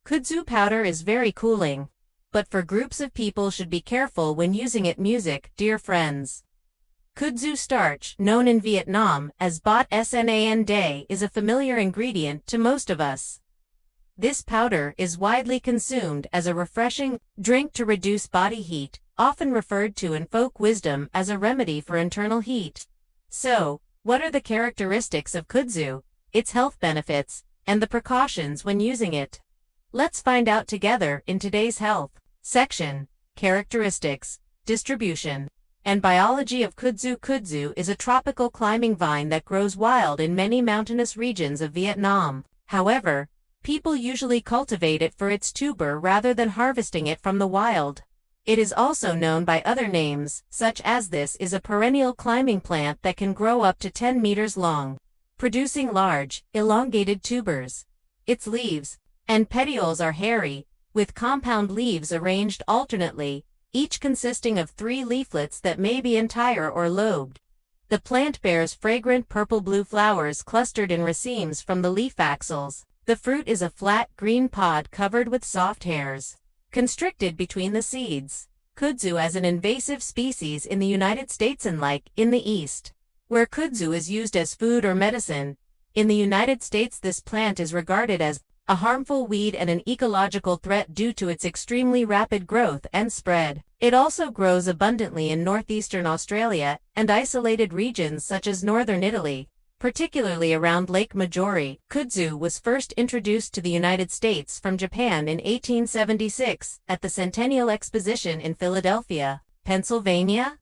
Kudzu powder is very cooling, but for groups of people should be careful when using it. Music, dear friends. Kudzu starch, known in Vietnam as bot san day, is a familiar ingredient to most of us. This powder is widely consumed as a refreshing drink to reduce body heat, often referred to in folk wisdom as a remedy for internal heat. So, what are the characteristics of kudzu, its health benefits, and the precautions when using it? Let's find out together in today's health section. Characteristics, distribution, and biology of kudzu. Kudzu is a tropical climbing vine that grows wild in many mountainous regions of Vietnam. However, people usually cultivate it for its tuber rather than harvesting it from the wild. It is also known by other names, such as this is a perennial climbing plant that can grow up to 10 meters long, producing large, elongated tubers. Its leaves and petioles are hairy, with compound leaves arranged alternately, each consisting of 3 leaflets that may be entire or lobed. The plant bears fragrant purple-blue flowers clustered in racemes from the leaf axils. The fruit is a flat green pod covered with soft hairs, constricted between the seeds. Kudzu as an invasive species in the United States and in the East, where kudzu is used as food or medicine. In the United States, this plant is regarded as a harmful weed and an ecological threat due to its extremely rapid growth and spread. It also grows abundantly in northeastern Australia and isolated regions such as northern Italy, particularly around Lake Maggiore. Kudzu was first introduced to the United States from Japan in 1876 at the Centennial Exposition in Philadelphia, Pennsylvania.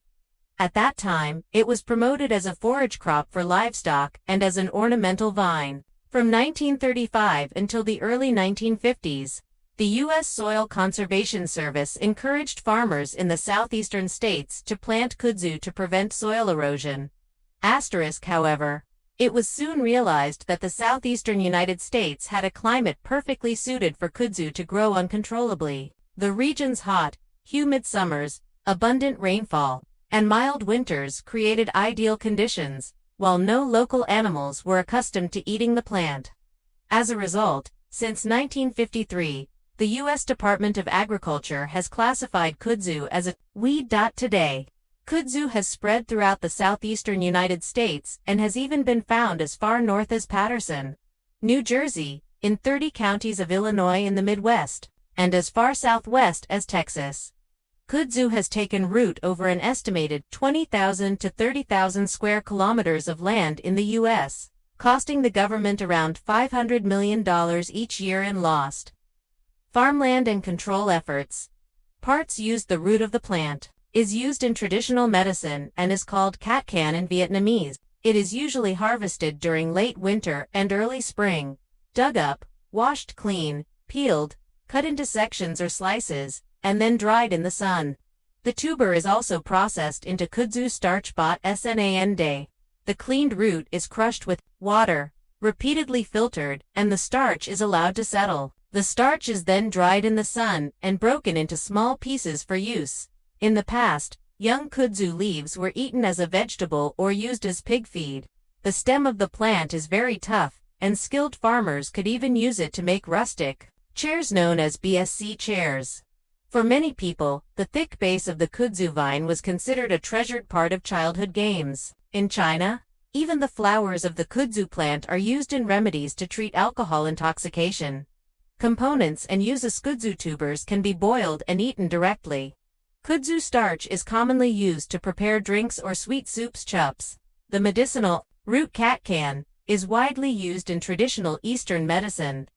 At that time, it was promoted as a forage crop for livestock and as an ornamental vine. From 1935 until the early 1950s, the U.S. Soil Conservation Service encouraged farmers in the southeastern states to plant kudzu to prevent soil erosion. However, it was soon realized that the southeastern United States had a climate perfectly suited for kudzu to grow uncontrollably. The region's hot, humid summers, abundant rainfall, and mild winters created ideal conditions, while no local animals were accustomed to eating the plant. As a result, since 1953, the U.S. Department of Agriculture has classified kudzu as a weed. Today, kudzu has spread throughout the southeastern United States and has even been found as far north as Paterson, New Jersey, in 30 counties of Illinois in the Midwest, and as far southwest as Texas. Kudzu has taken root over an estimated 20,000 to 30,000 square kilometers of land in the U.S., costing the government around $500 million each year in lost farmland and control efforts. Parts used. The root of the plant is used in traditional medicine and is called cat can in Vietnamese. It is usually harvested during late winter and early spring, dug up, washed clean, peeled, cut into sections or slices, and then dried in the sun. The tuber is also processed into kudzu starch bot san day. The cleaned root is crushed with water, repeatedly filtered, and the starch is allowed to settle. The starch is then dried in the sun and broken into small pieces for use. In the past, young kudzu leaves were eaten as a vegetable or used as pig feed. The stem of the plant is very tough, and skilled farmers could even use it to make rustic chairs known as BSC chairs. For many people, the thick base of the kudzu vine was considered a treasured part of childhood games. In China, even the flowers of the kudzu plant are used in remedies to treat alcohol intoxication. Components and uses. Kudzu tubers can be boiled and eaten directly. Kudzu starch is commonly used to prepare drinks or sweet soups. Chups. The medicinal root cat can is widely used in traditional Eastern medicine.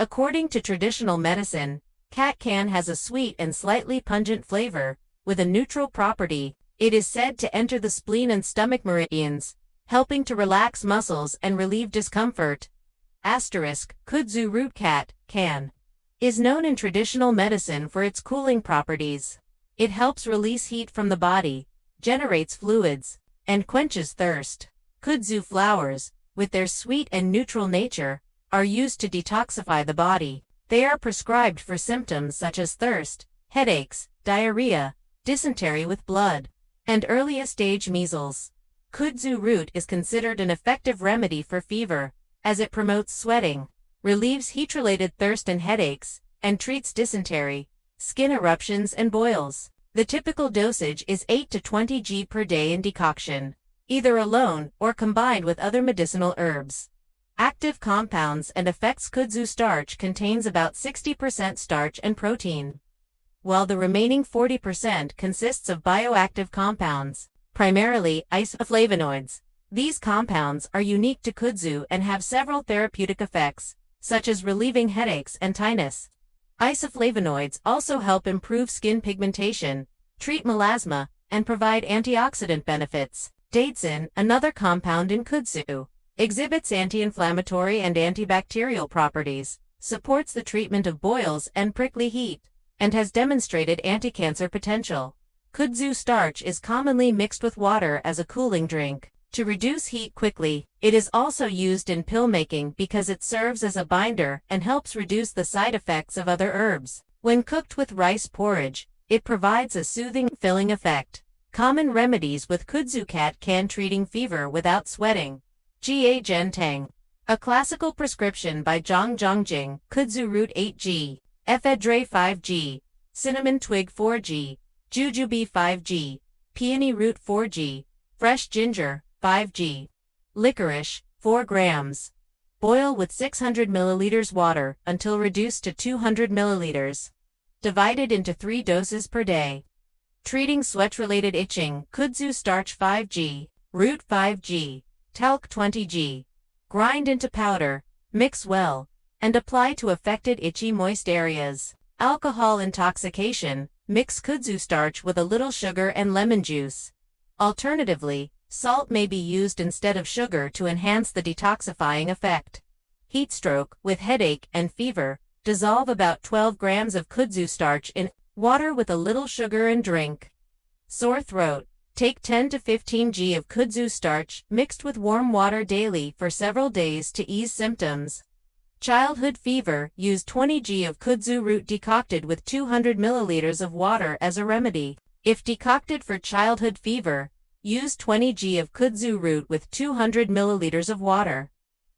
According to traditional medicine, cat can has a sweet and slightly pungent flavor, with a neutral property. It is said to enter the spleen and stomach meridians, helping to relax muscles and relieve discomfort. Kudzu root cat can is known in traditional medicine for its cooling properties. It helps release heat from the body, generates fluids, and quenches thirst. Kudzu flowers, with their sweet and neutral nature, are used to detoxify the body. They are prescribed for symptoms such as thirst, headaches, diarrhea, dysentery with blood, and earliest-stage measles. Kudzu root is considered an effective remedy for fever, as it promotes sweating, relieves heat-related thirst and headaches, and treats dysentery, skin eruptions, and boils. The typical dosage is 8 to 20 g per day in decoction, either alone or combined with other medicinal herbs. Active compounds and effects. Kudzu starch contains about 60% starch and protein, while the remaining 40% consists of bioactive compounds, primarily isoflavonoids. These compounds are unique to kudzu and have several therapeutic effects, such as relieving headaches and tinnitus. Isoflavonoids also help improve skin pigmentation, treat melasma, and provide antioxidant benefits. Daidzein, another compound in kudzu, exhibits anti-inflammatory and antibacterial properties, supports the treatment of boils and prickly heat, and has demonstrated anti-cancer potential. Kudzu starch is commonly mixed with water as a cooling drink to reduce heat quickly. It is also used in pill making because it serves as a binder and helps reduce the side effects of other herbs. When cooked with rice porridge, it provides a soothing, filling effect. Common remedies with kudzu: cat can treating fever without sweating. Ga Gentang. A classical prescription by Zhang Zhongjing, kudzu root 8g, ephedra 5g, cinnamon twig 4g, jujube 5g, peony root 4g, fresh ginger 5g, licorice 4 grams. Boil with 600 milliliters water until reduced to 200 milliliters. Divided into 3 doses per day. Treating sweat-related itching: kudzu starch 5g, root 5g, talc 20g. Grind into powder, mix well, and apply to affected itchy moist areas. Alcohol intoxication: mix kudzu starch with a little sugar and lemon juice. Alternatively, salt may be used instead of sugar to enhance the detoxifying effect. Heat stroke: with headache and fever, dissolve about 12 grams of kudzu starch in water with a little sugar and drink. Sore throat: take 10 to 15 g of kudzu starch mixed with warm water daily for several days to ease symptoms. Childhood fever: use 20 g of kudzu root decocted with 200 milliliters of water as a remedy. If decocted for childhood fever, use 20 g of kudzu root with 200 milliliters of water.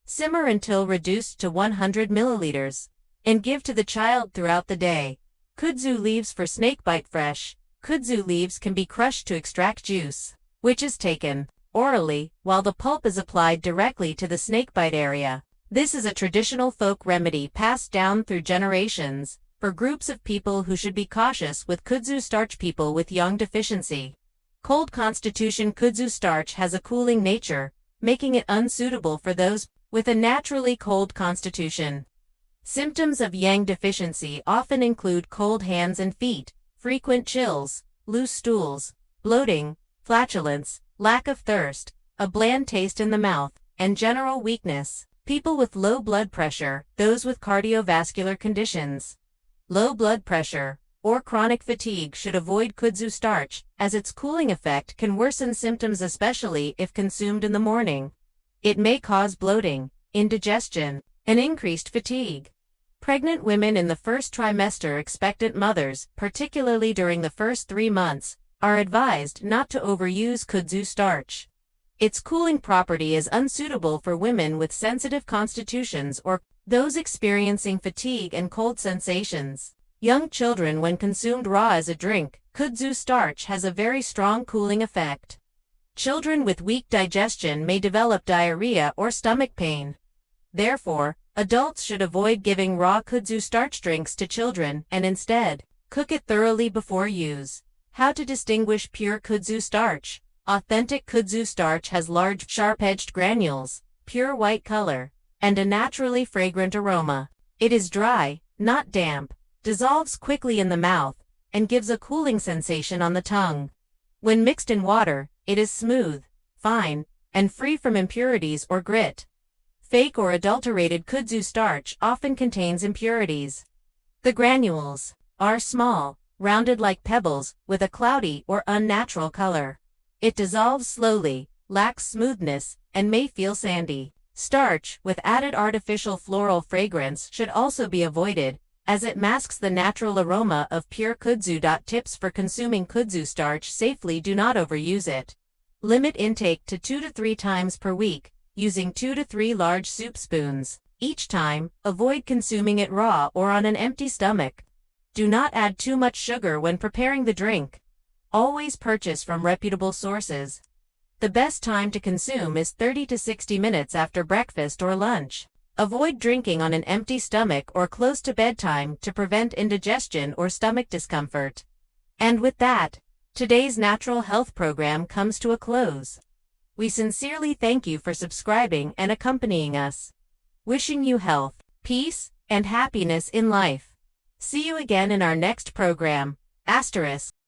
Simmer until reduced to 100 milliliters, and give to the child throughout the day. Kudzu leaves for snakebite: fresh kudzu leaves can be crushed to extract juice, which is taken orally, while the pulp is applied directly to the snakebite area. This is a traditional folk remedy passed down through generations for groups of people who should be cautious with kudzu starch: people with yang deficiency. Cold constitution: kudzu starch has a cooling nature, making it unsuitable for those with a naturally cold constitution. Symptoms of yang deficiency often include cold hands and feet, frequent chills, loose stools, bloating, flatulence, lack of thirst, a bland taste in the mouth, and general weakness. People with low blood pressure, those with cardiovascular conditions, low blood pressure, or chronic fatigue should avoid kudzu starch, as its cooling effect can worsen symptoms, especially if consumed in the morning. It may cause bloating, indigestion, and increased fatigue. Pregnant women in the first trimester, expectant mothers, particularly during the first 3 months, are advised not to overuse kudzu starch. Its cooling property is unsuitable for women with sensitive constitutions or those experiencing fatigue and cold sensations. Young children: when consumed raw as a drink, kudzu starch has a very strong cooling effect. Children with weak digestion may develop diarrhea or stomach pain. Therefore, adults should avoid giving raw kudzu starch drinks to children and instead cook it thoroughly before use. How to distinguish pure kudzu starch? Authentic kudzu starch has large, sharp-edged granules, pure white color, and a naturally fragrant aroma. It is dry, not damp, dissolves quickly in the mouth, and gives a cooling sensation on the tongue. When mixed in water, it is smooth, fine, and free from impurities or grit. Fake or adulterated kudzu starch often contains impurities. The granules are small, rounded like pebbles, with a cloudy or unnatural color. It dissolves slowly, lacks smoothness, and may feel sandy. Starch with added artificial floral fragrance should also be avoided, as it masks the natural aroma of pure kudzu. Tips for consuming kudzu starch safely: do not overuse it. Limit intake to 2 to 3 times per week, using 2 to 3 large soup spoons. Each time, avoid consuming it raw or on an empty stomach. Do not add too much sugar when preparing the drink. Always purchase from reputable sources. The best time to consume is 30 to 60 minutes after breakfast or lunch. Avoid drinking on an empty stomach or close to bedtime to prevent indigestion or stomach discomfort. And with that, today's natural health program comes to a close. We sincerely thank you for subscribing and accompanying us. Wishing you health, peace, and happiness in life. See you again in our next program. ****